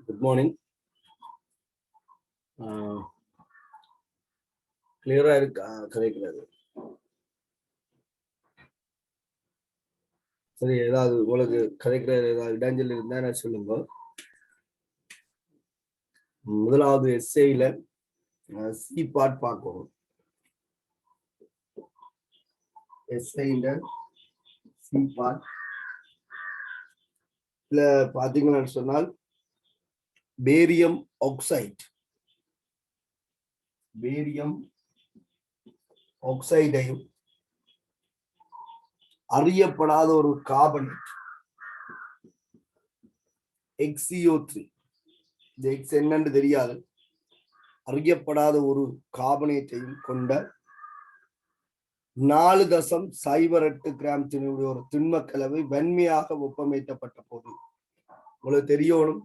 Good morning. Clear கதைக்கிறது சரி. ஏதாவது உங்களுக்கு கதைக்கிறது ஏதாவது இடைஞ்சல் இருந்தா நான் சொல்லுங்க. முதலாவது எஸ்ஏல சி பார்ட் பார்க்கணும். எஸ்ஏல சி பார்ட் இதுல பாத்தீங்கன்னு சொன்னால் பேரியம் ஆக்சைடையும் அறியப்படாத ஒரு கார்பனேட் XCO3, இந்த X என்னன்னு தெரியாது, அறியப்படாத ஒரு கார்பனேட்டையும் கொண்ட 4.08 கிராம் திணிவுடைய ஒரு திண்ம கலவை வன்மையாக வெப்பமேற்றப்பட்ட போது உங்களுக்கு தெரியணும்,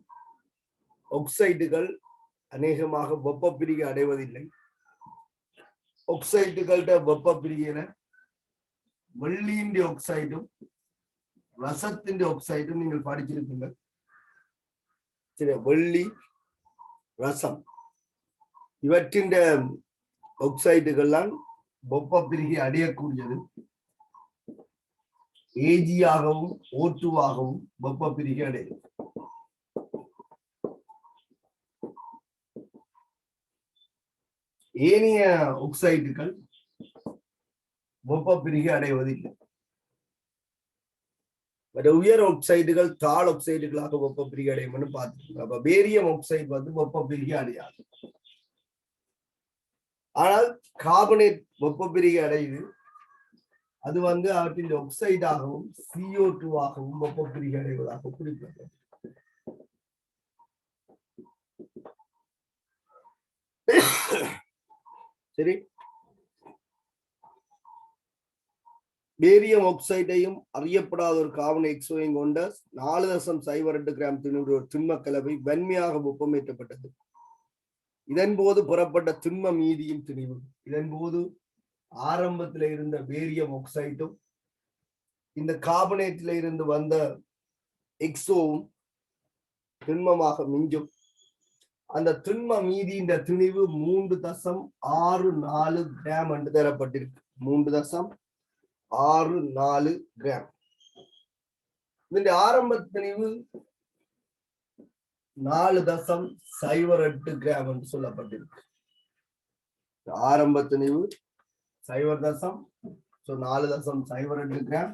ஆக்சைடுகள் அநேகமாக வெப்ப பிரிகை அடைவதில்லை. ஆக்சைடுகள்ட வெப்ப பிரிகையில வெள்ளியின் ஆக்சைடும் ரசத்தின் ஆக்சைடும் நீங்கள் படிச்சிருப்பீங்க. சரி, வெள்ளி ரசம் இவற்றின் ஆக்சைடுகள்லாம் வெப்ப பிரிகை அடையக்கூடியது. ஏஜியாகவும் O2ஆகவும் வெப்ப பிரிகை அடையும். ஏனைய ஆக்சைடுகள் வெப்ப பிரிகை அடைவதில்லை. உயர் ஆக்சைடுகள் தாழ் ஆக்சைடுகளாக வெப்ப பிரிகை அடையும் பார்த்துருக்கோம். அப்ப பேரியம் ஆக்சைடு வெப்ப பிரிகை அடையாது. ஆனால் கார்பனேட் வெப்ப பிரிகை அடையுது. அது அவற்றின் ஆக்சைடாகவும் CO2ஆகவும் வெப்ப பிரிகை அடைவதாக குறிப்பிடப்பட்டது. சரி, பேரியம் ஆக்சைடையும் அறியப்படாத ஒரு கார்பன் எக்ஸோவையும் கொண்ட 4.02 கிராம் திண்ம ஒரு திண்ம கலவை வன்மையாக வெப்பமேற்றப்பட்டது. இதன் போது புறப்பட்ட திண்ம மீதியும் திணிவு. இதன் போது ஆரம்பத்தில் இருந்த பேரியம் ஆக்சைடும் இந்த கார்பனேட்டில இருந்து வந்த எக்ஸோவும் திண்மமாக மிஞ்சும். அந்த திண்ம மீதியின் திணிவு 3.64 கிராம் என்று தரப்பட்டிருக்கு. 3.64 கிராம். இதன் ஆரம்ப திணிவு 4.08 கிராம் என்று சொல்லப்பட்டிருக்கு. ஆரம்ப திணிவு 4.08 கிராம்.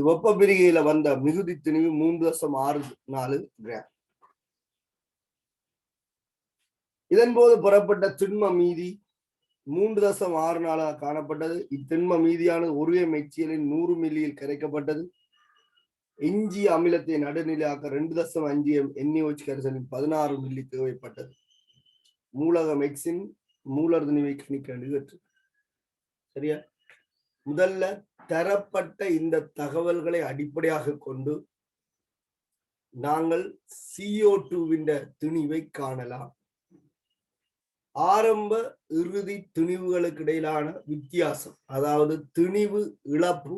வெப்ப பிரிகையில வந்த மிகுதி திணிவு 3.64 கிராம். இதன் போது புறப்பட்ட திண்ம மீதி 3.64 காணப்பட்டது. இத்திண்ம மீதியான ஒரே மெச்சியலின் 100 மில்லியில் கரைக்கப்பட்டது. எஞ்சிய அமிலத்தை நடுநிலையாக்க 2.5 NaOH கரைசலின் 16 மில்லி தேவைப்பட்டது. மூலகம் எக்ஸின் மூலர் திணிவை கணிக்க நிகழ்ச்சி. சரியா? முதல்ல தரப்பட்ட இந்த தகவல்களை அடிப்படையாக கொண்டு நாங்கள் CO2வின் திணிவை காணலாம். ஆரம்ப இறுதி திணிவுகளுக்கு இடையிலான வித்தியாசம், அதாவது திணிவு இழப்பு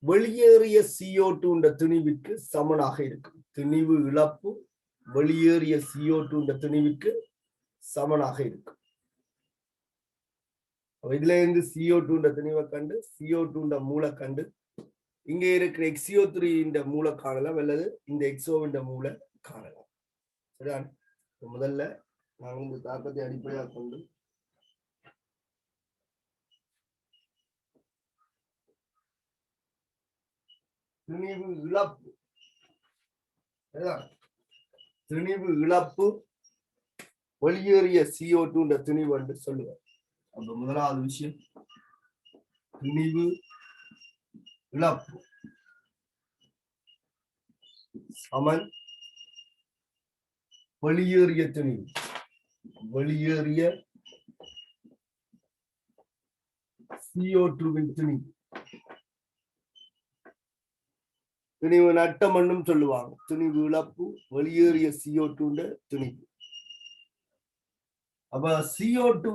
வெளியேறிய CO2 திணிவுக்கு சமனாக இருக்கும். திணிவு இழப்பு வெளியேறிய CO2 திணிவுக்கு சமனாக இருக்கும். இதுல இருந்து CO2 திணிவை கண்டு CO2 மூல கண்டு இங்க இருக்கிற XCO3 மூல காணலாம், அல்லது இந்த எக்ஸோவின் மூல காணலாம். சரிதான்? முதல்ல நாங்கள் இந்த தாக்கத்தை அடிப்படையாக கொண்டு திணிவு இழப்பு வெளியேறிய CO2 திணிவு என்று சொல்லுவார். அப்ப முதலாவது விஷயம், திணிவு இழப்பு சமன் வெளியேறிய திணிவு. வெளியேறிய CO2 திணிவு. திணிவு நட்டம் என்னும் சொல்லுவாங்க. திணிவு இழப்பு வெளியேறிய CO2 திணிவு. அப்ப CO2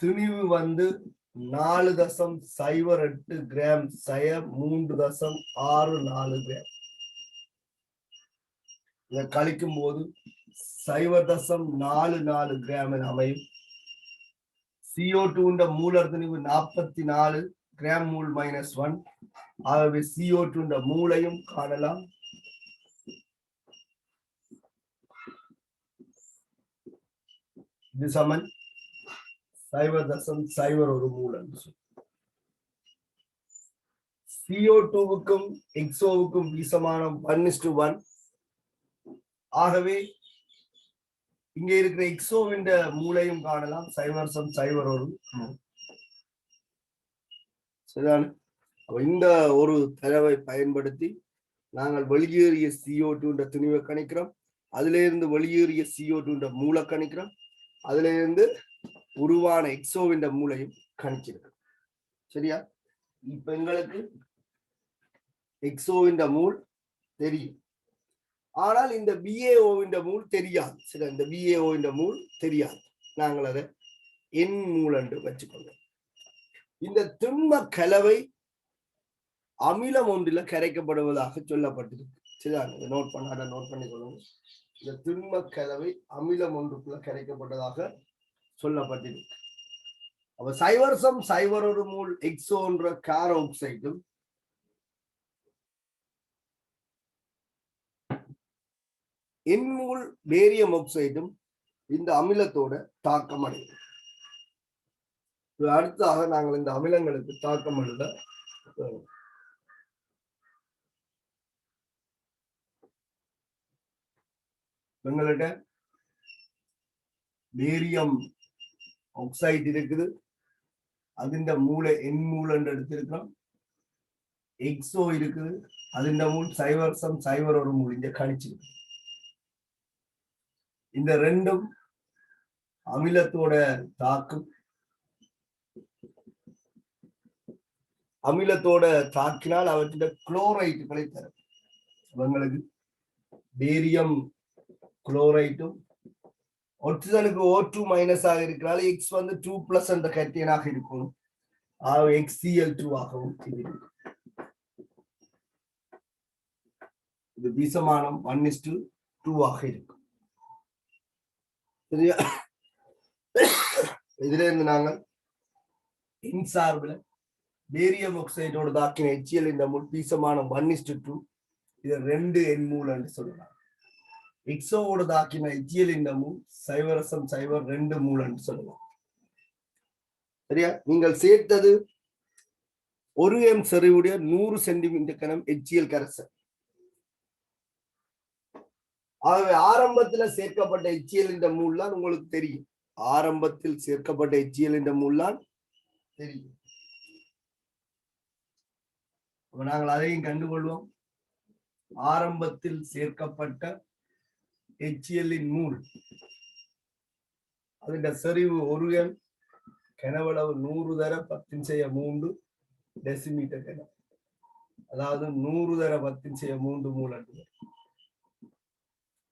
திணிவு 4.08 கிராம் 3.64 கிராம். இதை கழிக்கும் போது 0.44 கிராம் என அமையும். CO2 மூலர் திணிவு 44 கிராம் மூல் -1. ஆகவே CO2 மூலையும் காணலாம். இது சமன் 0.01 மூல். CO2க்கும் XO-வுக்கும் வீசமானம் 1:1. ஆகவே இங்கே இருக்கிற XO-வின் மூலையும் காணலாம் 0.01. சரிதானே? இந்த ஒரு தரவை பயன்படுத்தி நாங்கள் வெளியேறிய CO2 துணிவை கணிக்கிறோம். அதுல இருந்து வெளியேறிய CO2 மூளை கணிக்கிறோம். அதுல இருந்து உருவான XO-வின் மூலையும் கணிக்கிறோம். சரியா? இப்ப எங்களுக்கு XO-வின் மூல் தெரியும். ஆனால் இந்த BaO-வின் மூல் தெரியாது. சரி, இந்த BaO-வின் மூல் தெரியாது. நாங்கள் அதை எண் மூல் என்று வச்சுக்கொள்வோம். இந்த திண்ம கலவை அமிலம் ஒன்றில் கரைக்கப்படுவதாக சொல்லப்பட்டிருக்கு. சரிதான், நோட் பண்ணிக்கொள்ளுங்க. இந்த திண்ம கலவை அமிலம் ஒன்றுக்குள்ள கரைக்கப்பட்டதாக சொல்லப்பட்டிருக்கு. அப்ப 0.01 மூல் XO என்ற கார ஆக்சைடும் எண்மூல் பேரியம் ஆக்சைடும் இந்த அமிலத்தோட தாக்கம் அடையும். அடுத்தாக நாங்கள் இந்த அமிலங்களுக்கு தாக்கம் எழுத எங்கள்கிட்ட பேரியம் ஆக்சைடு இருக்குது. அதிண்ட மூளை எண்மூல் என்று எடுத்திருக்கிறோம். XO இருக்குது. அதிண்ட மூல் 0.01 மூல் இங்க கணிச்சிருக்கு. இந்த ரெண்டும் அமிலத்தோட தாக்கும். அமிலத்தோட தாக்கினால் அவற்றின் குளோரைட்டுகளை தரும். அவங்களுக்கு பேரியம் குளோரைட்டும் ஒட்சிஜனுக்கு O2 மைனஸாக இருக்கிறாள். X 2+ என்ற கட்டியனாக இருக்கும். XCl2 ஆகவும் இது வீசமானம் 1:2 ஆக இருக்கும். சரியா? இதுல இருந்து நாங்கள் இன்சார்பில் பேரியம் ஆக்சைடோட தாக்கின HCl இந்த மூல் வீசமானம் 1:2. இது 2 எண்மூல் என்று சொல்லலாம். XO-வோட தாக்கின HCl இந்த மூல் 0.02 மூல் என்று சொல்லலாம். சரியா? நீங்கள் சேர்த்தது 1 m செறிவுடைய 100 சென்டிமீட்டர் கனம் HCl கரைசல். ஆகவே ஆரம்பத்தில் சேர்க்கப்பட்ட HCl இந்த மூல்லாம் உங்களுக்கு தெரியும். ஆரம்பத்தில் சேர்க்கப்பட்ட HCl இந்த மூல்லாம் தெரியும். நாங்கள் அதையும் கண்டுகொள்வோம். ஆரம்பத்தில் சேர்க்கப்பட்ட HCl மூல் அதன் செறிவு 1 m, கனவளவு 100 தர 10⁻³ டெசிமீட்டர் கனம். அதாவது 100 தர 10⁻³ மூல்.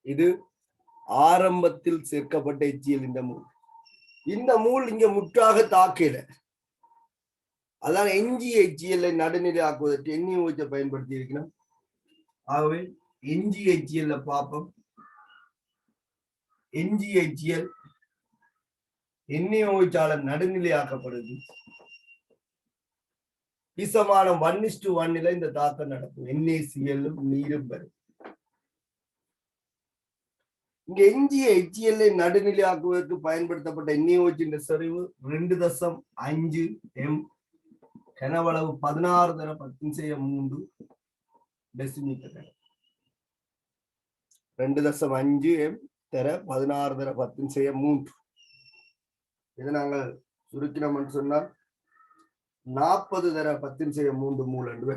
இது ஆரம்பத்தில் சேர்க்கப்பட்ட HCl இந்த மூல். இந்த மூல் இங்க முற்றாக தாக்கல. அதான் எஞ்சிய HCl நடுநிலை ஆக்குவதற்கு NaOH பயன்படுத்தி இருக்கணும். ஆகவே எஞ்சிய HCl பார்ப்போம். எஞ்சிய HCl NaOH நடுநிலை ஆக்கப்படுது. வீசமானம் 1:1 இந்த தாக்கம் நடக்கும். NaCl நீரும் வரும். இங்க எஞ்சிய HCl நடுநிலை ஆக்குவதற்கு பயன்படுத்தப்பட்ட NaOH செறிவு 2.5 m, கனவளவு 16 தர 10⁻³ டெசிமீட்டர். 2.5 m தர 16 தர 10⁻³. இதை நாங்கள் சுருக்கினோம் சொன்னால் 40 தர 10⁻³ மூல் என்று.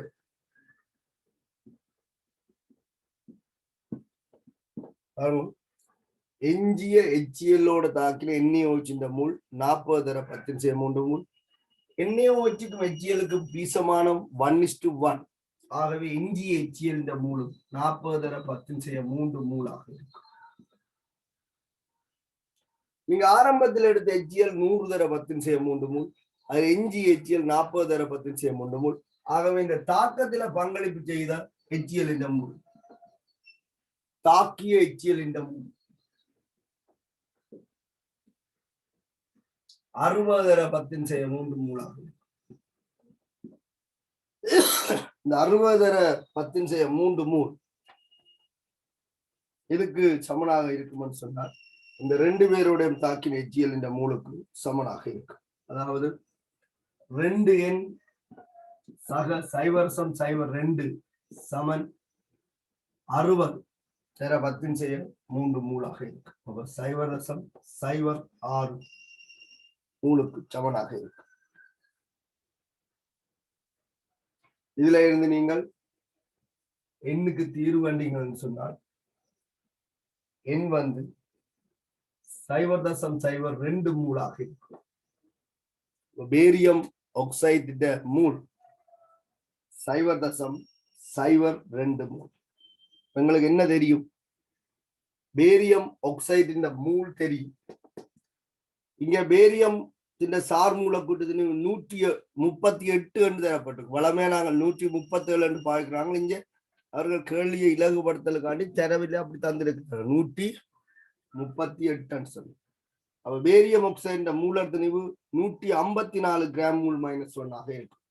எஞ்சிய HCl-ஓட தாக்கின NaOH இந்த மூல் 40 தர 10⁻³ மூல். NaOH-க்கும் HCl-க்கும் வீசமானம் 1:1. ஆகவே எஞ்சிய HCl இந்த மூலும் 40 தர 10⁻³ மூலாக இருக்கும். நீங்க ஆரம்பத்தில் எடுத்த HCl 100 தர 10⁻³ மூல். அது எஞ்சிய HCl 40 தர 10⁻³ மூல். ஆகவே இந்த தாக்கத்துல பங்களிப்பு செய்த HCl இந்த மூல். தாக்கிய எச்சியல் இந்த 60 10 செய்ய 3 மூலாகும். இந்த 60 10 செய்ய 3 மூல் இதுக்கு சமனாக இருக்கும்னு சொன்னால் இந்த 2 பேருடைய தாக்கின எச்சியல் இந்த மூலுக்கு சமனாக இருக்கும். அதாவது 2 எண் சக 0.02 சமன் 60 10 செய்ய 3 மூலாக இருக்கு. அப்ப 0.06 மூலுக்கு சமனாக இருக்கு. இதுல இருந்து நீங்கள் எண்ணுக்கு தீர்வு கண்டீங்கன்னு சொன்னால் எண் வந்து 0.02 மூலாக இருக்கும். Barium oxide mole 0.02 mole. உங்களுக்கு என்ன தெரியும்? பேரியம் ஆக்சைடு மூல் தெரியும். இங்க பேரியம் சார் மூலக்கூட்டத்தின் 138 என்று தரப்பட்டிருக்கு. வளமே நாங்கள் 137 என்று பார்க்கிறாங்க. இங்க அவர்கள் கேள்வியை இலகுபடுத்தலுக்காண்டி தரவில்லை, அப்படி தந்திருக்கிறார்கள் 138 சொல்லி. அப்ப பேரியம் ஆக்சைடு மூலர் திணிவு 154 கிராம் மூல் -1 ஆக இருக்கும்.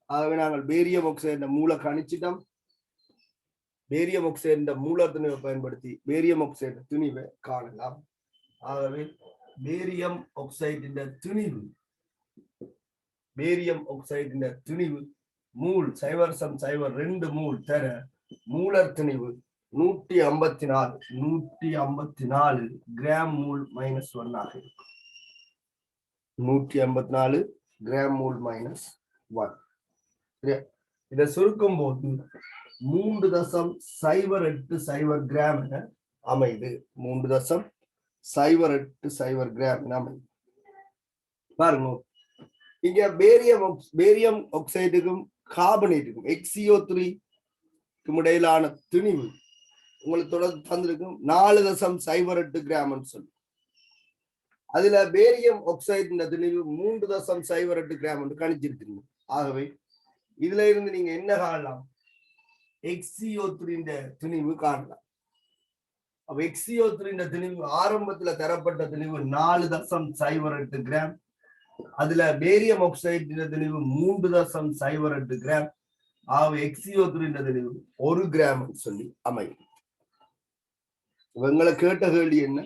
ஆகவே நாங்கள் பேரியம் ஆக்சைடு மூல கணிச்சிட்டோம். பேரியம் ஆக்சைடு மூலர் திணிவை பயன்படுத்தி பேரியம் ஆக்சைடு திணிவை காணலாம். ஆகவே பேரியம் ஆக்சைடு திணிவு மூல் 0.02 மூல் தர மூலர் திணிவு 154 கிராம் மூல் -1 ஆக இருக்கும். 154 கிராம் மூல் -1. இதை சுருக்கும் போது 3.080 கிராம் என அமைது. 3.080 கிராம் என அமைது. பாருங்க, இங்க பேரியம் ஆக்சைடுக்கும் கார்பனேட்டுக்கும் XCO3 இடையிலான திணிவு உங்களுக்கு தொடர்ந்து தந்திருக்கும் 4.08 கிராம் சொல்லி. அதுல பேரியம் ஆக்சைடு திணிவு 3.08 கிராம் என்று கணிச்சிருக்கீங்க. ஆகவே இதுல இருந்து நீங்க என்ன காணலாம்? XCO3 திணிவு காணலாம். அப்ப XCO3 திணிவு ஆரம்பத்துல தரப்பட்ட திணிவு 4.08 கிராம். அதுல பேரியம் ஆக்சைடு திணிவு 3.08 கிராம். ஆகவே XCO3 திணிவு 1 கிராம் சொல்லி அமையும். இவங்களை கேட்ட கேள்வி என்ன?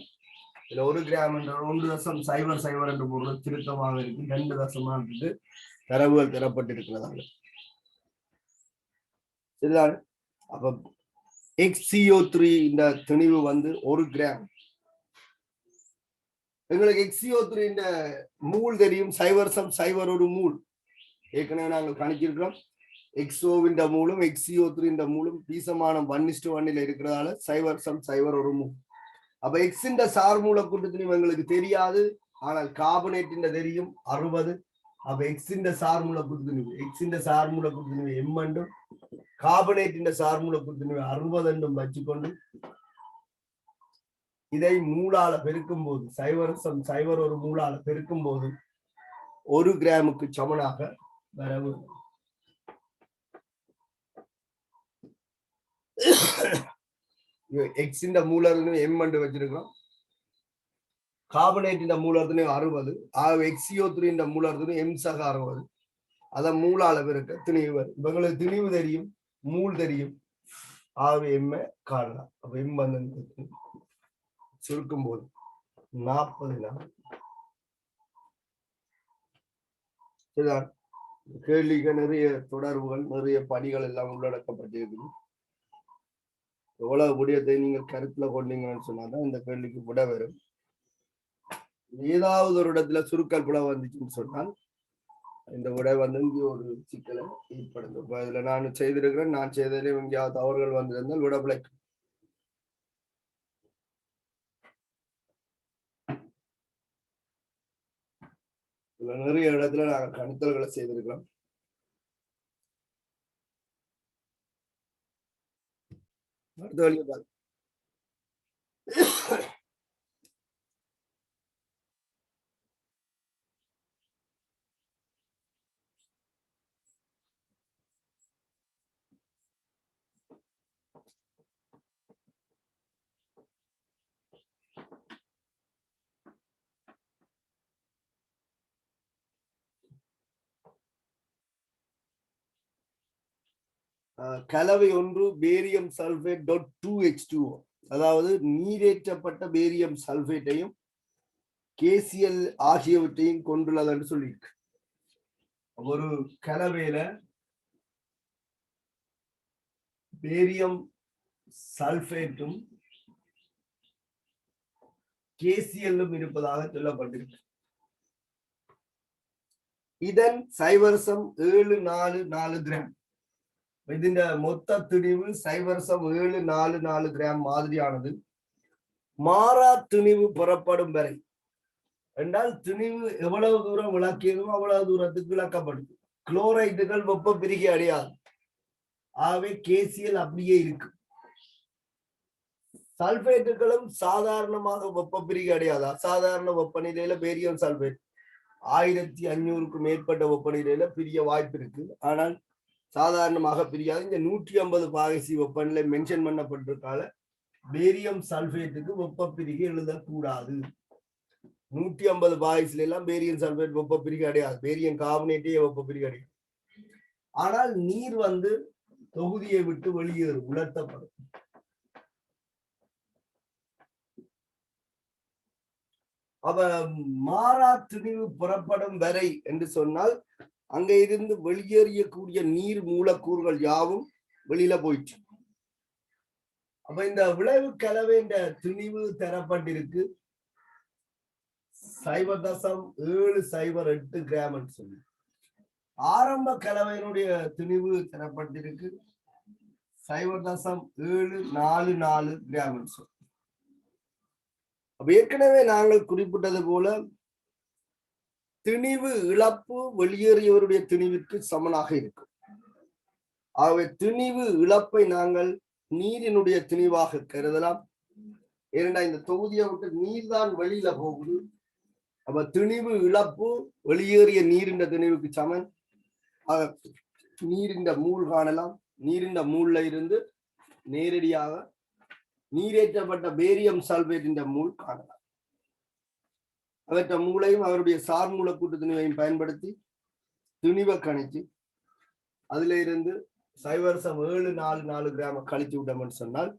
இதுல 1 கிராம் என்ற 1.00 என்று பொருள் திருத்தமாக இருக்கு. 2 தசமானது தரவுகள் தரப்பட்டிருக்கிறதாக. சரிதான். அப்ப XCO3 திணிவு வந்து 1 கிராம். எங்களுக்கு XCO3 மூல் தெரியும். 0.01 மூல் ஏற்கனவே நாங்கள் கணிச்சிருக்கிறோம். XO மூலம் XCO3 மூலம் பீசமானம் 1:1 இருக்கிறதால 0.01 மூல். அப்ப X சார் மூலக்கூட்டத்தின் எங்களுக்கு தெரியாது, ஆனால் கார்பனேட் தெரியும் 60. அப்ப X சார் மூலக்கூட்டத்தின் M என்றும் கார்பனேட் சார் மூலக்கூட்டத்தின் 60 என்றும் வச்சுக்கொண்டு இதை மூலால பெருக்கும் போது 0.01 மூலால பெருக்கும் போது 1 கிராமுக்கு சமனாக வரவு. X மூலத்தின் M என்று வச்சிருக்கிறோம். கார்பனேட் மூலத்தின் 60. XCO3 மூலத்தின் M சக 60. அத மூலால பெருக்க திணிவு வரும். இவங்களுக்கு திணிவு தெரியும், மூல் தெரியும். ஆகவே M காணலாம். அப்ப M வந்து சுருக்கும் போது 40. சரிதான். கேள்விக்கு நிறைய தொடர்புகள், நிறைய படிகள் எல்லாம் உள்ளடக்கப்பட்டிருக்கு. எவ்வளவு விடயத்தை நீங்கள் கருத்துல கொண்டீங்கன்னு சொன்னாதான் இந்த கேள்விக்கு விட வரும். ஏதாவது ஒரு இடத்துல சுருக்கல் புல வந்துச்சுன்னு சொன்னால் இந்த விடை வந்து இங்கே ஒரு சிக்கலை ஏற்படுது. இப்ப இதுல நான் செய்திருக்கிறேன், நான் செய்ததிலே எங்கேயாவது தவறுகள் வந்திருந்தால் விட பிழைக்கும். இதுல நிறைய இடத்துல நாங்கள் கணித்தல்களை செய்திருக்கிறோம். அடுத்த வழியை பார்த்து கலவை ஒன்று பேரியம் சல்பேட் .2H2O, அதாவது நீரேற்றப்பட்ட பேரியம் சல்பேட்டையும் KCl ஆகியவற்றையும் கொண்டுள்ளது என்று சொல்லியிருக்கு. ஒரு கலவையில பேரியம் சல்பேட்டும் KCl-ம் இருப்பதாக சொல்லப்பட்டிருக்கு. இதன் சைவரசம் 744 கிராம். ഇതിന്റെ மொத்த திணிவு சைவரசம் 744 கிராம் மாதிரியானது. மாறா திணிவு புறப்படும் வரை என்றால் திணிவு எவ்வளவு தூரம் விளக்கியதோ அவ்வளவு தூரத்துக்கு விளக்கப்படுது. குளோரைட்டுகள் வெப்ப பிரிகை அடையாது, ஆகவே KCl அப்படியே இருக்கு. சல்பேட்டுகளும் சாதாரணமாக வெப்ப பிரிகை அடையாது. அசாதாரண வெப்பநிலையில பேரியம் சல்பேட் 1500க்கும் மேற்பட்ட வெப்பநிலையில பிரிய வாய்ப்பு இருக்கு. ஆனால் சாதாரணமாக பிரியாது. இந்த 150 பாகை வெப்பநிலை மென்ஷன் பண்ணப்பட்டிருக்கால பேரியம் சல்பேட்டுக்கு வெப்ப பிரிகை எழுதக்கூடாது. 150 பாய்ஸ்ல எல்லாம் பேரியம் சல்பேட் வெப்ப பிரிகை அடையாது. பேரியம் கார்பனேட்டே வெப்ப பிரிகை அடையாது. ஆனால் நீர் தொகுதியை விட்டு வெளியேறும், உலர்த்தப்படும். அவ மாறா திணிவு புறப்படும் வரை என்று சொன்னால் அங்க இருந்து வெளியேறியக்கூடிய நீர் மூலக்கூறுகள் யாவும் வெளியில போயிட்டு. அப்ப இந்த விளைவு கலவை இந்த திணிவு தரப்பட்டிருக்கு 0.708 கிராம் சொல்லி. ஆரம்ப கலவையினுடைய திணிவு தரப்பட்டிருக்கு 0.744 கிராம் சொல்லி. ஏற்கனவே நாங்கள் குறிப்பிட்டது போல திணிவு இழப்பு வெளியேறியவருடைய திணிவிற்கு சமனாக இருக்கும். ஆகவே திணிவு இழப்பை நாங்கள் நீரினுடைய திணிவாக கருதலாம். ஏனென்றா இந்த தொகுதியை விட்டு நீர் தான் வெளியில போகுது. அப்ப திணிவு இழப்பு வெளியேறிய நீரின் திணிவுக்கு சமன். நீரின் மூல் காணலாம். நீரின் மூல்ல இருந்து நேரடியாக நீரேற்றப்பட்ட பேரியம் சல்பேட்டின் மூல் காணலாம். அவற்ற மூளையும் அவருடைய சார் மூலக்கூட்டு திணிவையும் பயன்படுத்தி திணிவை கணிச்சு அதுல இருந்து 0.744 கிராம கழிச்சு விட்டோம்னு சொன்னால்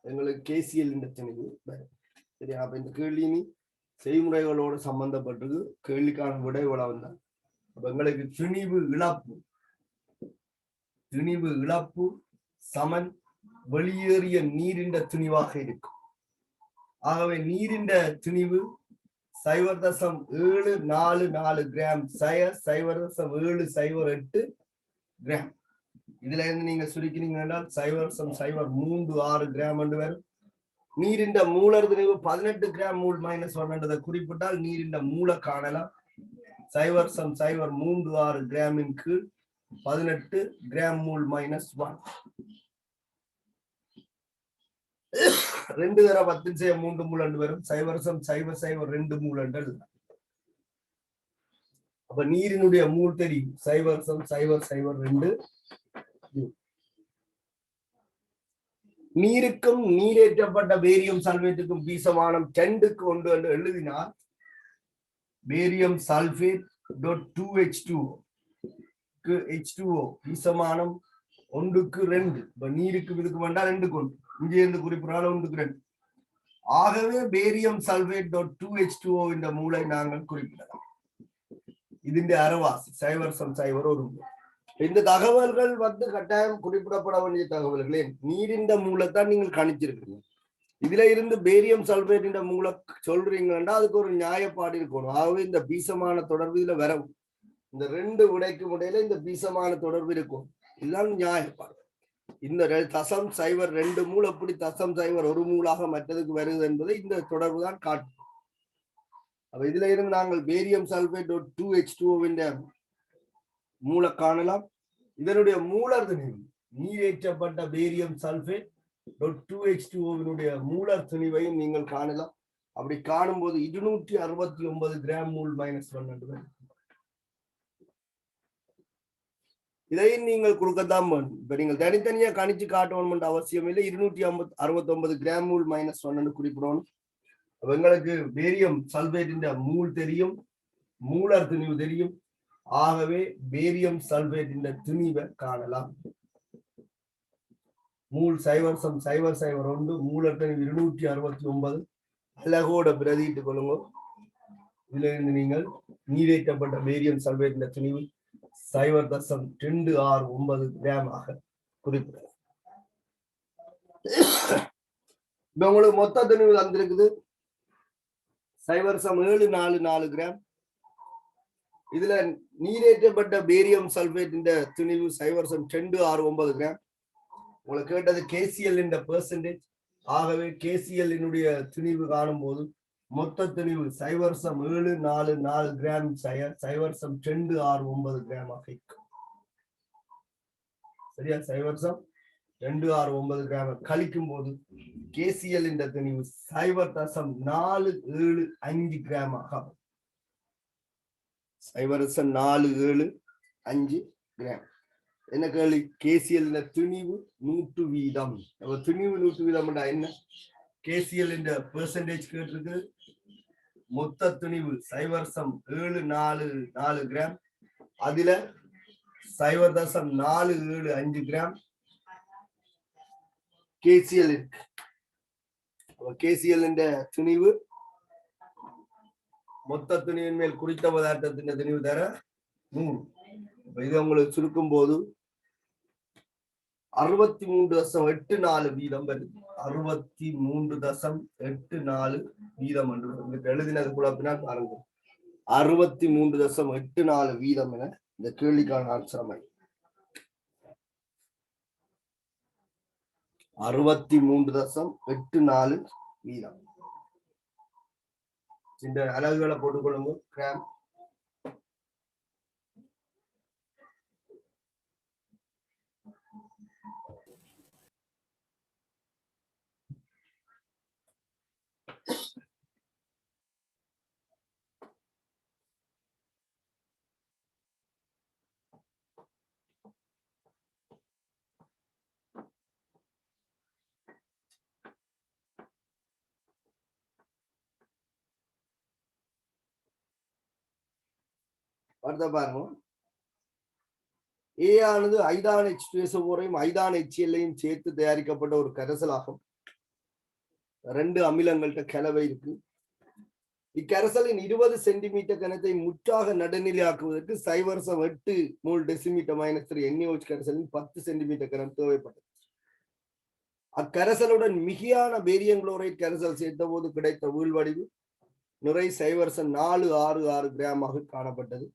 எங்களுக்கு KCl திணிவு வரும். சரி, அப்ப இந்த கேள்வி செய்முறைகளோடு சம்பந்தப்பட்டது. கேள்விக்கான விட இவ்வளவு தான். அப்ப எங்களுக்கு திணிவு இழப்பு சமன் வெளியேறிய நீரின் திணிவாக இருக்கும். ஆகவே நீரின் திணிவு 0.744 கிராம் 0.708 கிராம். இதுல இருந்து நீங்க சுருக்கிறீங்கன்னா 0.036 கிராம் என்று வரும். நீரின் மூலர் திணிவு 18 கிராம் மூல் -1 குறிப்பிட்டால் நீரின் மூல காணலாம். 0.036 கிராமின் கீழ் 18 கிராம் மூல் -1. 2 தர 10⁻³ மூல் என்று வரும். 0.002 மூல் என்று. அப்ப நீரினுடைய மூல் தெரியும் 0.002. நீருக்கும் நீரேற்றப்பட்ட பேரியம் சல்பேட்டுக்கும் பீசமானம் 2க்கு 1 என்று எழுதினால் பேரியம் சல்பேட் .2H2O H2O பீசமானம் 1க்கு 2. இப்ப நீருக்கு இதுக்கு வேண்டாம் 2க்கு 1. இங்கே இருந்து குறிப்பிடாத 1க்கு 2. ஆகவே பேரியம் சல்பேட் .2H2O இந்த மூளை நாங்கள் குறிப்பிடலாம். ഇതിന്റെ அரைவாசி 0.001. இந்த தகவல்கள் கட்டாயம் குறிப்பிடப்பட வேண்டிய தகவல்களே. நீரின் மூலத்தான் நீங்கள் கணிச்சிருக்கீங்க. இதுல இருந்து பேரியம் சல்பேட் மூல சொல்றீங்கன்னா அதுக்கு ஒரு நியாயப்பாடு இருக்கணும். ஆகவே இந்த பீசமான தொடர்பு இதுல வரும். இந்த 2 விடைக்கும் இடையில இந்த பீசமான தொடர்பு இருக்கும். இதுதான் நியாயப்பாடு. இந்த 0.02 மூல் எப்படி 0.01 மூலாக மற்றதுக்கு வருது என்பதை இந்த தொடர்பு தான் காட்டும். அப்ப இதுல இருந்து நாங்கள் பேரியம் சல்பேட் .2H2O மூல காணலாம். இதனுடைய மூலர் திணிவு நீரேற்றப்பட்ட பேரியம் சல்பேட் .2H2O மூலர் திணிவையும் நீங்கள் காணலாம். அப்படி காணும்போது 269 கிராம் மூல் -1. இதையும் நீங்கள் கொடுக்கத்தான் வேணும். இப்ப நீங்கள் தனித்தனியா கணிச்சு காட்டணும் அவசியம் இல்லை. 269 கிராம் மூல் -1 குறிப்பிடணும். எங்களுக்கு பேரியம் சல்பேட்டின் மூல் தெரியும், மூலர் திணிவு தெரியும். ஆகவே பேரியம் சல்பேட்டின் திணிவை காணலாம். மூல் சைவர்சம் சைவர் சைவர் 1 மூலத்தின் 269 அழகோட பிரதியிட்டுக் கொள்ளுங்க. இதுல இருந்து நீங்கள் நீரேற்றப்பட்ட பேரியம் சல்பேட்டின் துணிவு 0.269 கிராம் ஆக குறிப்பிடலாம். இப்ப உங்களுக்கு மொத்த துணிவு வந்திருக்குது 0.744 கிராம். இதுல நீரேற்றப்பட்ட பேரியம் சல்பேட் துணிவு 0.269 கிராம். உங்களுக்கு கேட்டது KCl பெர்சன்டேஜ். ஆகவே KCl துணிவு காணும் போது மொத்த துணிவு 0.744 கிராம் 0.269 கிராம் ஆக இருக்கும். சரியா? 0.269 கிராம் கழிக்கும் போது KCl துணிவு 0.475 கிராம் ஆக 0.475 கிராம். என்ன கேள்வி? KCl துணிவு 100 வீதம். துணிவு 100 வீதம் என்ன? KCl பெர்சன்டேஜ் கேட்டிருக்கு. மொத்த துணிவு 0.744 கிராம். அதுல 0.475 கிராம் KCl இருக்கு. KCl துணிவு மொத்த துணிவின் மேல் குறித்த பதார்த்தத்தின் துணிவு தர 100. இது உங்களுக்கு சுருக்கும் போது 63.84 வீதம் வருது. 63.84 வீதம் என்று எழுதினது குழப்பினால் பாருங்க. 63.84 வீதம் என இந்த கேள்விக்கான ஆன்சர் அமையும். 63.84 வீதம். இந்த அலகுகளை போட்டுக்கொள்ளுங்க. கிராம். அடுத்த பாருங்க. A ஆனது ஐதான் H2SO4ஐயும் ஐதான் HCl-ஐயும் சேர்த்து தயாரிக்கப்பட்ட ஒரு கரைசலாகும். 2 அமிலங்கள்ட்ட கலவை இருக்கு. இக்கரைசலின் 20 சென்டிமீட்டர் கனத்தை முற்றாக நடுநிலையாக்குவதற்கு 0.8 மோல் டெசிமீட்டர் -3 NaOH கரைசலின் 10 சென்டிமீட்டர் கனம் தேவைப்பட்டது. அக்கரைசலுடன் மிகையான பேரியம் குளோரைட் கரைசல் சேர்த்த போது கிடைத்த வீழ்வடிவு நிறை 0.466 கிராமாக காணப்பட்டது.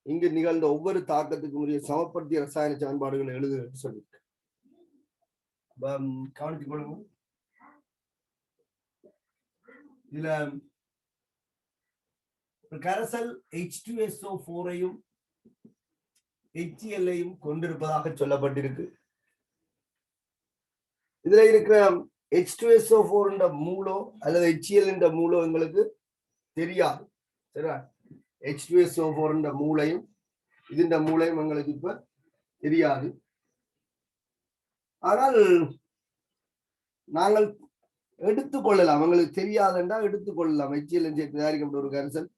இங்கு நிகழ்ந்த ஒவ்வொரு தாக்கத்துக்கும் உரிய சமப்படுத்திய ரசாயன சமன்பாடுகளை எழுது சொல்லியிருக்க. கவனித்துக் கொள்ளுங்க. இதுல கரைசல் H2SO4ஐயும் HCl-ஐயும் கொண்டிருப்பதாக சொல்லப்பட்டிருக்கு. இதுல இருக்கிற H2SO4 மூலோ அல்லது HCl மூலோ எங்களுக்கு தெரியாது. சரியா? H2SO4 மூளையும் இந்த மூளையும் எங்களுக்கு இப்ப தெரியாது. ஆனால் நாங்கள் எடுத்துக்கொள்ளலாம். அவங்களுக்கு தெரியாதுன்றா எடுத்துக்கொள்ளலாம். HCl தயாரிக்கப்பட்ட ஒரு கரைசல்.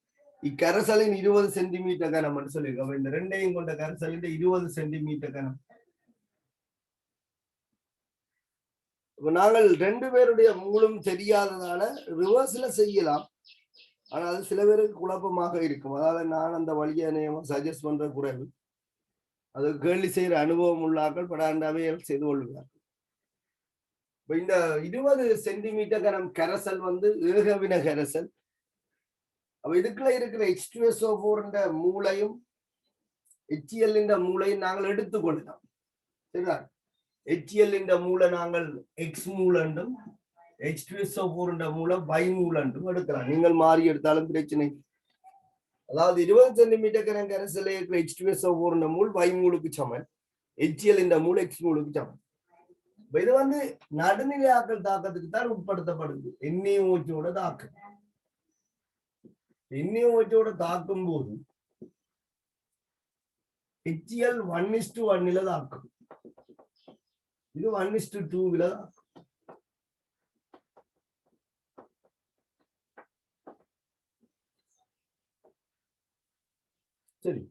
இக்கரைசலின் 20 சென்டிமீட்டர் கனம் என்று சொல்லியிருக்கோம். இந்த ரெண்டையும் கொண்ட கரைசலின் 20 சென்டிமீட்டர் கனம். நாங்கள் 2 பேருடைய மூலம் தெரியாததால ரிவர்ஸ்ல செய்யலாம். ஆனா அது சில பேருக்கு குழப்பமாக இருக்கும். அதாவது நான் அந்த வழியை சஜஸ்ட் பண்ற குறைவு. அது கேள்வி செய்யற அனுபவம் உள்ளாக்கள் படாண்டாவே செய்து கொள்ளுவார். இந்த 20 சென்டிமீட்டர் கனம் கரைசல் ஏகவின கரைசல். அப்ப இதுக்குள்ள இருக்கிற H2SO4 மூளையும் HCl மூளையும் நாங்கள் எடுத்துக்கொள்ளலாம். சரிதா? HCl மூளை நாங்கள் X மூலண்டும் H2SO4 மூலம் Y மூலண்டும் எடுக்கலாம். நீங்கள் மாறி எடுத்தாலும் பிரச்சனை. அதாவது 20 சென்டிமீட்டர் கரைசல் இருக்கிற H2SO4 மூல் Y மூலுக்கு சமன். HCl மூல் X மூலுக்கு சமன். இது நடுநிலையாக்கல் தாக்கத்துக்கு தான் உட்படுத்தப்படுது. NaOH தாக்கம். NaOH தாக்கும் போது HCl 1:1 தாக்கும். இது 1:2 தாக்கும். சரி,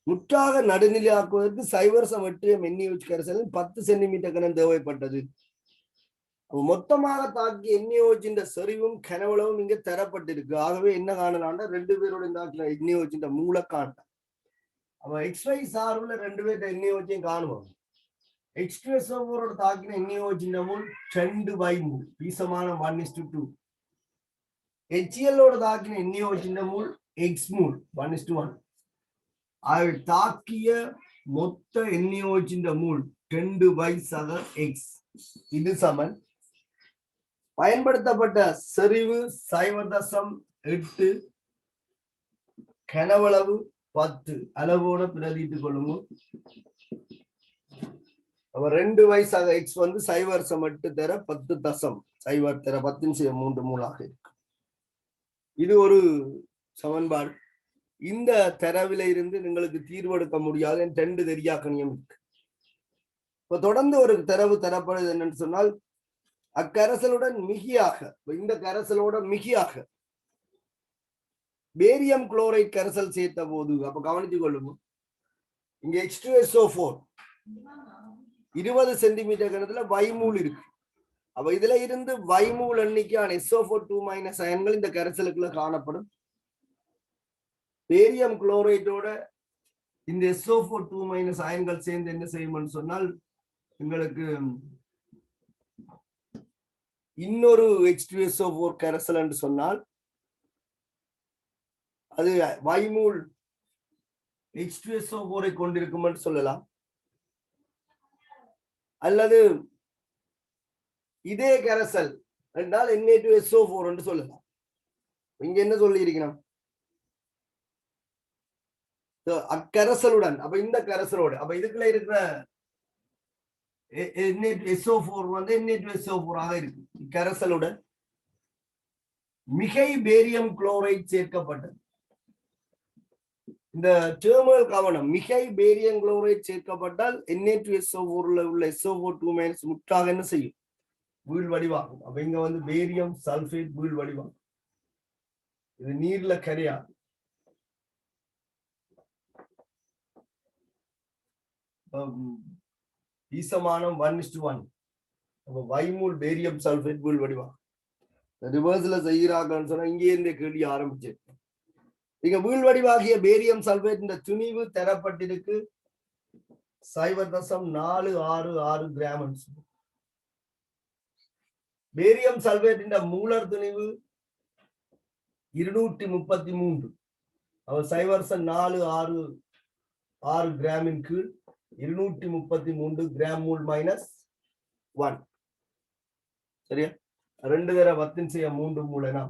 முற்றாக நடுநிலையாக்குவதற்கு 0.8 NaOH கரைசலில் 10 சென்டிமீட்டர் கனம் தேவைப்பட்டது. மொத்தமாக தாக்கிய NaOH செறிவும் கனவளவும் இங்க தரப்பட்டிருக்கு. ஆகவே என்ன காணலாம்னா 2 பேரோட தாக்கின NaOH மூல காணலாம். அப்ப XY சார்புல 2 பேர்ட்ட NaOH காணுவோம். H2SO4 தாக்கின NaOH மூல் 2 மூல் வீசமான 1:2. HCl தாக்கின NaOH மூல் X மூல் 1:1. தாக்கிய மொத்த NaOH மூல் 2/X. இது சமன். பயன்படுத்தப்பட்ட செறிவு 0.8, கனவளவு 10. அளவோட பிரதிட்டுக் கொள்ளுங்க. 2/X 0.8 தர 10 தர 10/3 மூலாக இருக்கு. இது ஒரு சமன்பாடு. இந்த தரவில இருந்து നിങ്ങൾക്ക് தீர்வெடுக்க முடியாது. 2 தெரியாக்கணியம் இருக்கு. இப்ப தொடர்ந்து ஒரு தரவு தரப்படுது என்னன்னு சொன்னால், அக்கரைசலுடன் மிகியாக, இந்த கரைசலோட மிகியாக பேரியம் குளோரைட் கரைசல் சேர்த்த போது, அப்ப கவனித்துக் கொள்ளுங்க, இங்க H2SO4 20 சென்டிமீட்டர் கணத்துல வைமூல் இருக்கு. அப்ப இதுல இருந்து வைமூல் எண்ணிக்கையான SO4 அயன்கள் இந்த கரைசலுக்குள்ள காணப்படும். பேரியம் குளோரைட்டோட இந்த SO4 அயன்கள் சேர்ந்து என்ன செய்யும்னு சொன்னால், உங்களுக்கு இன்னொரு H2SO4 கரைசல் என்று சொன்னால் அது வைமூல் H2SO4 கொண்டிருக்கும் என்று சொல்லலாம். அல்லது இதே கரைசல் என்றால் Na2SO4 என்று சொல்லலாம். இங்க என்ன சொல்லி இருக்கணும், அக்கரைசலுடன், அப்ப இந்த கரைசலோடு, அப்ப இதுக்குள்ள இருக்கிற Na2SO4 Na2SO4 ஆக இருக்கு. கரைசலுடன் மிகை பேரியம் குளோரைட் சேர்க்கப்பட்டது. இந்த டேர்மல் கவனம், மிகை பேரியம் குளோரைட் சேர்க்கப்பட்டால் Na2SO4 உள்ள SO4 முற்றாக என்ன செய்யும், வீழ் வடிவாகும். அப்ப இங்க பேரியம் சல்பேட் வீழ் வடிவாகும். இது நீர்ல கரையாது. ஈசமானம் 1:1. அப்ப வைமூல் பேரியம் சல்பேட் வீழ் வடிவாகும். ரிவர்ஸ்ல செய்கிறாங்கன்னு சொன்னா இங்கே இருந்தே கேள்வி ஆரம்பிச்சு. இங்க வீழ் வடிவாகிய பேரியம் சல்பேட் இந்த துணிவு தரப்பட்டிருக்கு 0.466 கிராம். பேரியம் சல்பேட் மூலர் துணிவு 233. அவர் 0.466 கிராமின் கீழ் 233 கிராம் மூல் -1. சரியா? 2 தர 10/3 மூலனா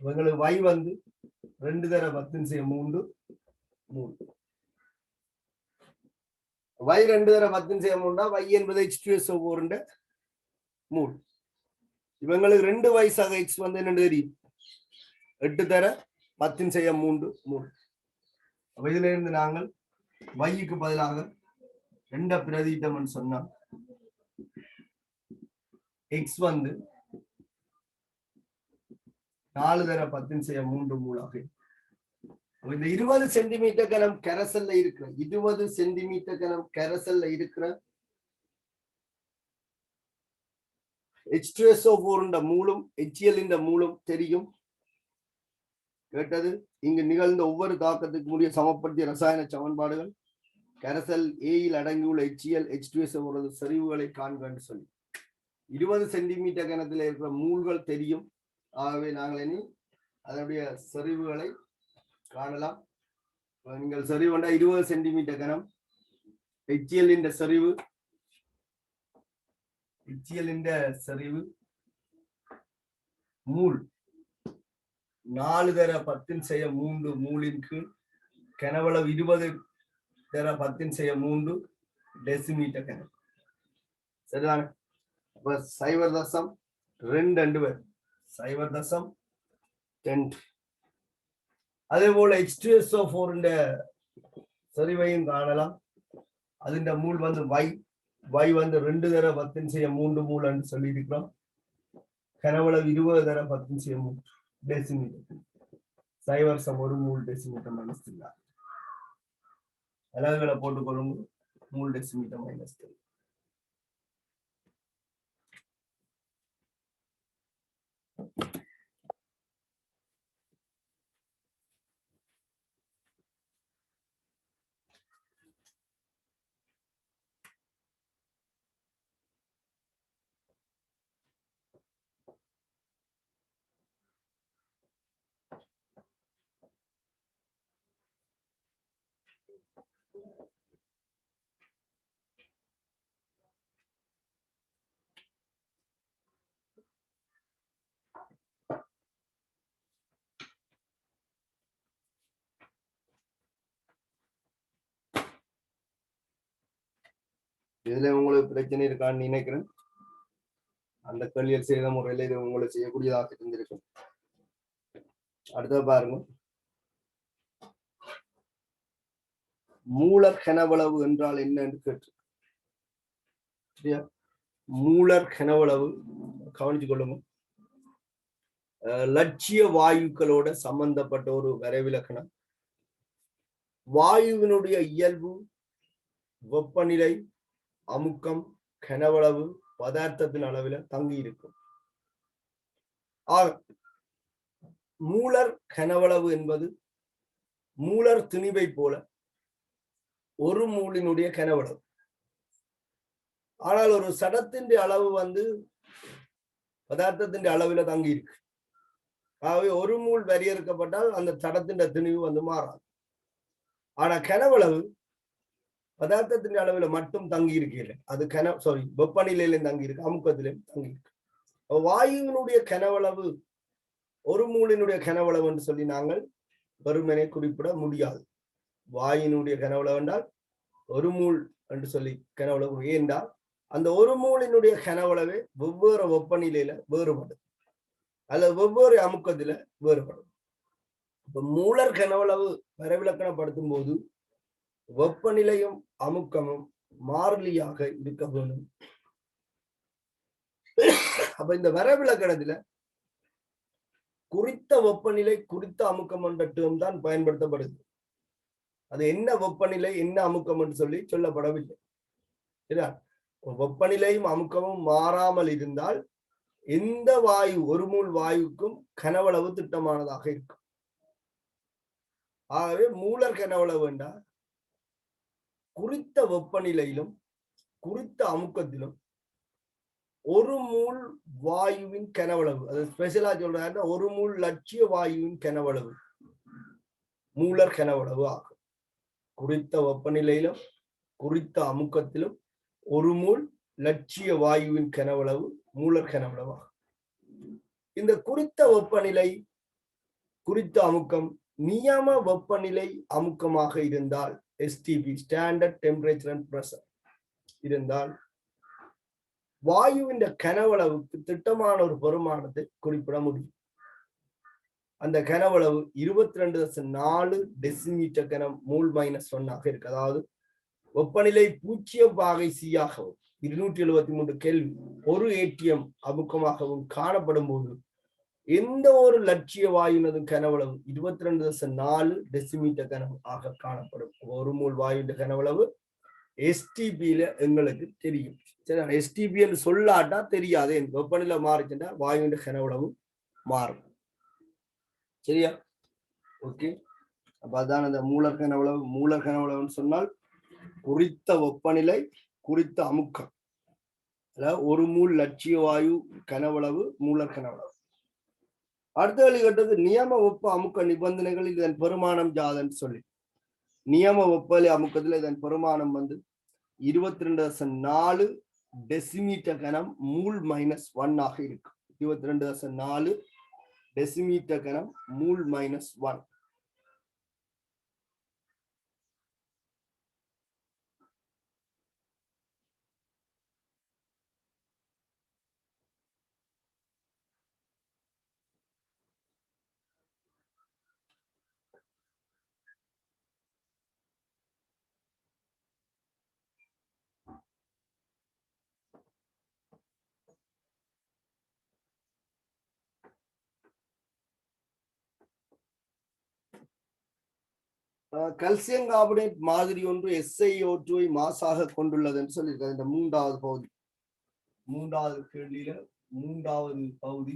இவங்களுக்கு y 2 தர 10/3 மூல். y 2 தர 10/3 y என்பது H2SO4 மூல். இவங்களுக்கு 2/X என்ன தெரியும், 8 தர 10/3 மூல். அப்ப இதுல இருந்து நாங்கள் y-க்கு பதிலாக 2 பிரதியிட்டோம்னு சொன்னா X 4 தர 10/3 மூலாக. இந்த 20 சென்டிமீட்டர் கனம் கரைசல்ல இருக்கிற 20 சென்டிமீட்டர் கனம் கரைசல்ல இருக்கிற H2SO4 மூலம் HCl மூலம் தெரியும். கேட்டது இங்கு நிகழ்ந்த ஒவ்வொரு தாக்கத்துக்கு முடிய சமப்படுத்திய ரசாயன சமன்பாடுகள் கரைசல் ஏயில் அடங்கியுள்ள HCl H2SO4 செறிவுகளை காண்க என்று சொல்லி 20 சென்டிமீட்டர் கனத்தில் இருக்கிற மூல்கள் தெரியும். ஆகவே நாங்கள் இனி அதனுடைய செறிவுகளை காணலாம். நீங்கள் செறிவுண்டா 20 சென்டிமீட்டர் கனம் HCl செறிவு மூல் 4 தர 10/3 மூலின் கீழ் கனவளவு 20 தர 10/3 டெசிமீட்டர் கனம். சரிதானே? அப்ப 0.2 0.2. அதே போல H2SO4 செறிவையும் காணலாம். அதிண்ட மூல் y 2 தர 10/3 மூல் என்று சொல்லி இருக்கிறோம். கனவளவு 20 தர 10/3 டெசிமீட்டர். சைவர்சம் ஒரு மூல் டெசிமீட்டர் மைனஸ் இல்ல அலகுகளை போட்டுக்கொள்ளுங்க மூல் டெசிமீட்டர் மைனஸ் இதுல உங்களுக்கு பிரச்சனை இருக்கான்னு நினைக்கிறேன் அந்த கல்வியல் செய்த முறையில இது உங்களை செய்யக்கூடியதாக இருந்திருக்கும் அடுத்த பாருங்க மூலர் கனவளவு என்றால் என்னன்னு கேட்டு சரியா மூலர் கனவளவு கவனிச்சு கொள்ளுங்க லட்சிய வாயுக்களோட சம்பந்தப்பட்ட ஒரு வரைவிலக்கணம் வாயுவினுடைய இயல்பு வெப்பநிலை அமுக்கம் கனவளவு பதார்த்தத்தின் அளவில் தங்கி இருக்கும் மூலர் கனவளவு என்பது மூலர் திணிவை போல ஒரு மூலினுடைய கனவளவு ஆனால் ஒரு சடத்தின் அளவு பதார்த்தத்தின் அளவில் தங்கி இருக்கு ஆகவே ஒரு மூல் வரையறுக்கப்பட்டால் அந்த சடத்தின் திணிவு மாறாது ஆனா கனவளவு பதார்த்தத்தின் அளவில் மட்டும் தங்கி இருக்கிறது அது வெப்பநிலையிலும் தங்கி இருக்கு அமுக்கத்திலும் தங்கி இருக்கு வாயுவினுடைய கனவளவு ஒரு மூலினுடைய கனவளவு என்று சொல்லி நாங்கள் வெறுமனே குறிப்பிட முடியாது வாயினுடைய கனவளவு என்றால் ஒரு மூல் என்று சொல்லி கனவளவு ஏண்டால் அந்த ஒரு மூலினுடைய கனவளவே வெவ்வேறு வெப்பநிலையில வேறுபடும் அல்லது வெவ்வேறு அமுக்கத்துல வேறுபடும் இப்ப மூலர் கனவளவு வரைவிலக்கணப்படுத்தும் போது வெப்பநிலையும் அமுக்கமும் மாறிலியாக இருக்க வேண்டும் அப்ப இந்த வரைவிலக்கணத்துல குறித்த வெப்பநிலை குறித்த அமுக்கம் என்ற டேர்ம் தான் பயன்படுத்தப்படுது அது என்ன வெப்பநிலை என்ன அமுக்கம் என்று சொல்லி சொல்லப்படவில்லை வெப்பநிலையும் அமுக்கமும் மாறாமல் இருந்தால் எந்த வாயு ஒரு மூல் வாயுக்கும் கனவளவு திட்டமானதாக இருக்கும் ஆகவே மூலர் கனவளவு என்றால் குறித்த வெப்பநிலையிலும் குறித்த அமுக்கத்திலும் ஒரு மூல் வாயுவின் கனவளவு அது ஸ்பெஷலா சொல்றாங்க ஒரு மூல் லட்சிய வாயுவின் கனவளவு மூலர் கனவளவு ஆகும் குறித்த வெப்பநிலையிலும் குறித்த அமுக்கத்திலும் ஒரு மூல் லட்சிய வாயுவின் கனவளவு மூலர் கனவளவு ஆகும் இந்த குறித்த வெப்பநிலை குறித்த அமுக்கம் நியம வெப்பநிலை அமுக்கமாக இருந்தால் STP standard temperature and pressure இருந்தால் வாயுவின் கனவளவுக்கு திட்டமான ஒரு பெருமானத்தை குறிப்பிட முடியும் அந்த கனவளவு 22.4 டெசிமீட்டர் கனம் மூல் -1 ஆக இருக்கு அதாவது வெப்பநிலை 0 C-ஆகவும் 273 கெல்வின் ஒரு ATM அமுக்கமாகவும் காணப்படும் போது எந்த ஒரு லட்சிய வாயுனதும் கனவளவு 22.4 டெசிமீட்டர் கனம் ஆக காணப்படும் ஒரு மூல் வாயுவின் கனவளவு STP-ல எங்களுக்கு தெரியும் சரி STP என்று சொல்லாட்டா தெரியாது வெப்பநிலை மாறுச்சுன்னா வாயுவின் கனவளவு மாறும் சரியா ஓகே அப்ப அதான் அந்த மூலர் கனவளவுன்னு சொன்னால் குறித்த வெப்பநிலை குறித்த அமுக்கம் அதாவது ஒரு மூல் லட்சிய வாயு கனவளவு மூலர் கனவளவு அடுத்த வழிகட்டது நியம வெப்ப அமுக்க நிபந்தனைகள் இதன் பெருமானம் ஜாதன்னு சொல்லி நியம வெப்பநிலை அமுக்கத்துல இதன் பெருமானம் 22.4 டெசிமீட்டர் கனம் மூல் -1 ஆக இருக்கு 22.4 டெசிமீட்டர் கனம் மூல் -1 கல்சியம் கார்பனேட் மாதிரி ஒன்று SiO2 மாசாக கொண்டுள்ளது என்று சொல்லியிருக்காரு. இந்த மூன்றாவது பகுதி, மூன்றாவது கேள்வியில மூன்றாவது பகுதி,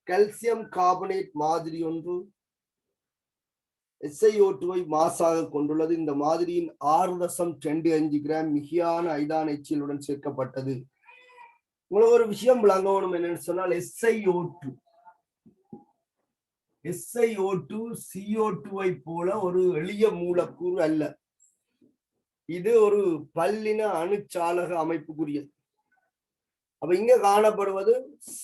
கல்சியம் கார்பனேட் மாதிரி ஒன்று SiO2 மாசாக கொண்டுள்ளது. இந்த மாதிரியின் 6.25 கிராம் மிகையான ஐதான எச்சிலுடன் சேர்க்கப்பட்டது. உங்களுக்கு ஒரு விஷயம் விளங்கணும் என்னன்னு சொன்னால், SiO2 CO2 போல ஒரு எளிய மூலக்கூறு அல்ல. இது ஒரு பல்லின அணுச்சாலக அமைப்புக்குரியது. அப்ப இங்க காணப்படுவது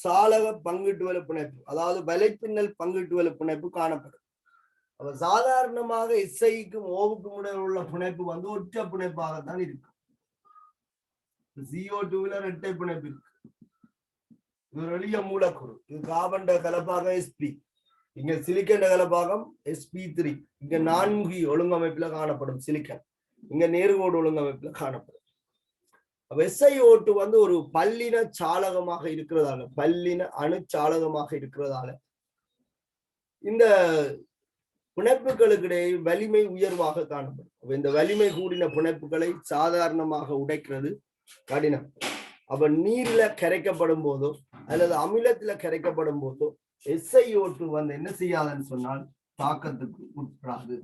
சாலக பங்கீட்டுவல பிணைப்பு, அதாவது வலைப்பின்னல் பங்கீட்டுவல பிணைப்பு காணப்படும். அப்ப சாதாரணமாக Siக்கும் ஓவுக்கும் இடையில் உள்ள பிணைப்பு ஒற்றை பிணைப்பாகத்தான் இருக்கும். CO2ல இரட்டை பிணைப்பு இருக்கு. இது ஒரு எளிய மூலக்கூறு. இது கார்பன் கலப்பாக sp, இங்க சிலிக்கன் கலப்பாகம் sp3, இங்க நான்கு ஒழுங்கமைப்புல காணப்படும் சிலிக்கன், இங்க நேர்கோடு ஒழுங்கமைப்புல காணப்படும். அப்ப SiO2 ஒரு பல்லின சாலகமாக இருக்கிறதால, பல்லின அணுச்சாலகமாக இருக்கிறதால இந்த பிணைப்புகளுக்கு இடையே வலிமை உயர்வாக காணப்படும். இந்த வலிமை கூடின பிணைப்புகளை சாதாரணமாக உடைக்கிறது கடினம். அப்ப நீர்ல கரைக்கப்படும் போதோ அல்லது அமிலத்துல கரைக்கப்படும் போதோ SiO2 என்ன செய்யாதுன்னு சொன்னால் தாக்கத்துக்கு உட்படாது.